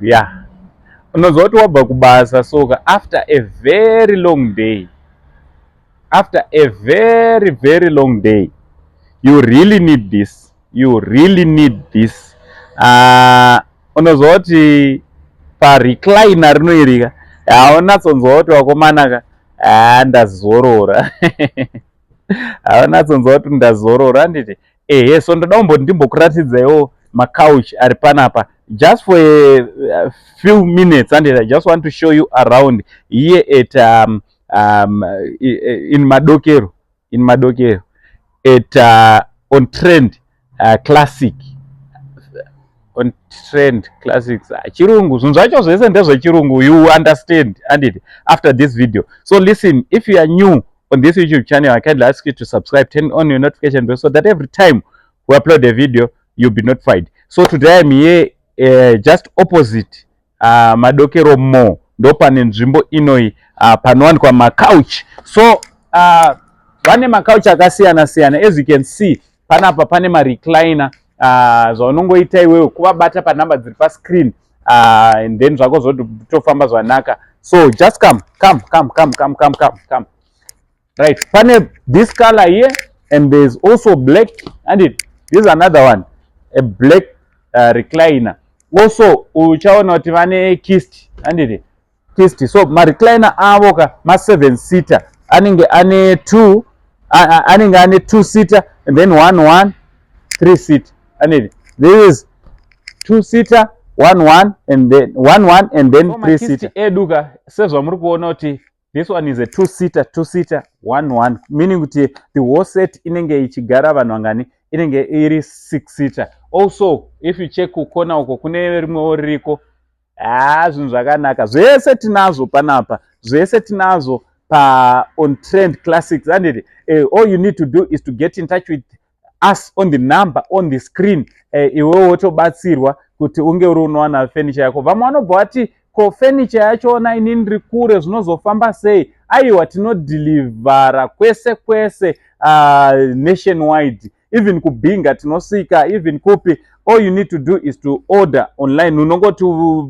Yeah, unozwa kuti wabva kubasa, so after a very long day, after a very very long day, you really need this, you really need this. Unozwa kuti parecliner rinoirika haunatsonzwa kuti wakomanaka ndazorora haunatsonzwa kuti ndazorora. Handiti ehe, so ndoda kumboti ndimbokuratidzaiwo macouch ari panapa just for a few minutes. Handiti I just want to show you around here at in Madokero at on Trend Classic, on Trend Classics. Chirungu zvinhu zvacho zvese ndezvechirungu, you understand. Handiti after this video. So listen, if you are new on this YouTube channel, I kindly ask you to subscribe, turn on your notification bell so that every time we upload a video you'll be notified. So today I'm here just opposite Madokero Mall, ndo pane nzvimbo inoi panowanikwa macouch. So vane macouch akasiyana siyana. As you can see panapa pane marecliner zvaunongoita iwewe kuvabata panhamba dziri pascreen and then zvako zvotofamba zvanaka. So just come. Right, pane this color here and there's also black, and this is another one, a black recliner. Also uchaona kuti vane kist, and kist. So marecliner avo ka ma 7 seater anenge ane 2 seater and then 1 3 seat. And this is 2 seater 1 and then 1 and then 3 seater. Eduka sezvamuri kuona kuti this one is a 2 seater 1, meaning kuti the whole set inenge ichigara vanhu vangani, inenge iri 6 seater. Also if you check kukona uko kune rimwewo ririko, zvinhu zvakanaka. Zvese tinazvo panapa, zvese tinazvo pa on Trend Classics. And all you need to do is to get in touch with us on the number on the screen. Iwewe wotobatsirwa kuti unge uri unowana furniture yako. Vamwe vanobva vati ko furniture yachona inini ndiri kure zvinozofamba sei? Aiwa, tinodhilivhara kwese kwese nationwide, even kubhinga tinosvika, even kupi. All you need to do is to order online. Unongoti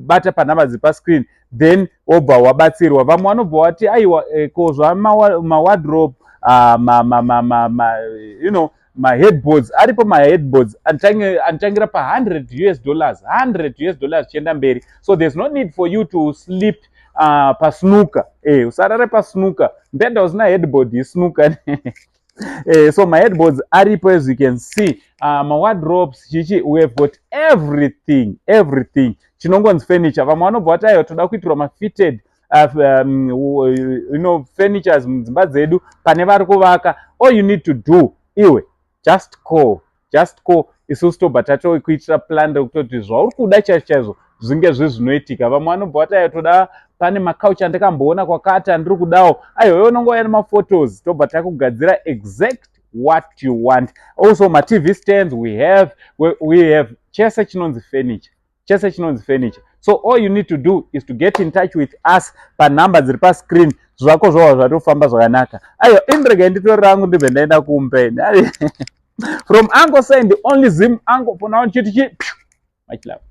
bata panhamba dziri pascreen then wobva wabatsirwa. Vamwe vanobva vati aiwa ko zvamawardrobe you know, my headboards aripo, my headboards anitangira pa $100 $100 chienda mberi. So there's no need for you to sleep pa snooker. Usarare pa snooker, mbeda usina headboard snooker. So my headboards aripo, as you can see. My wardrobes chichi, we have got everything chinongonzi furniture. Vamwe vanobva vati aiwa toda kuitirwa ma fitted you know, furnitures mudzimba dzedu pane vari kuvaka. All you need to do iwe just call isusu tobva tatokuitira plan rekutoti zvauri kuda chaizvo zvinge zvinoitika. Vamwe vanobva vati aiwa toda pane macouch andakamboona kwakati andiri kudawo. Aiwa unongouya nemaphotos tobva takugadzira exact what you want. Also ma TV stands we have chese chinonzi furniture. So all you need to do is to get in touch with us panhamba dziri pascreen. Zvako zvava zvatofamba zvakanaka. Aiwa indirege nditori rangu ndibve ndaenda kumbe. From Uncle saying the only Zim Uncle for now, much love.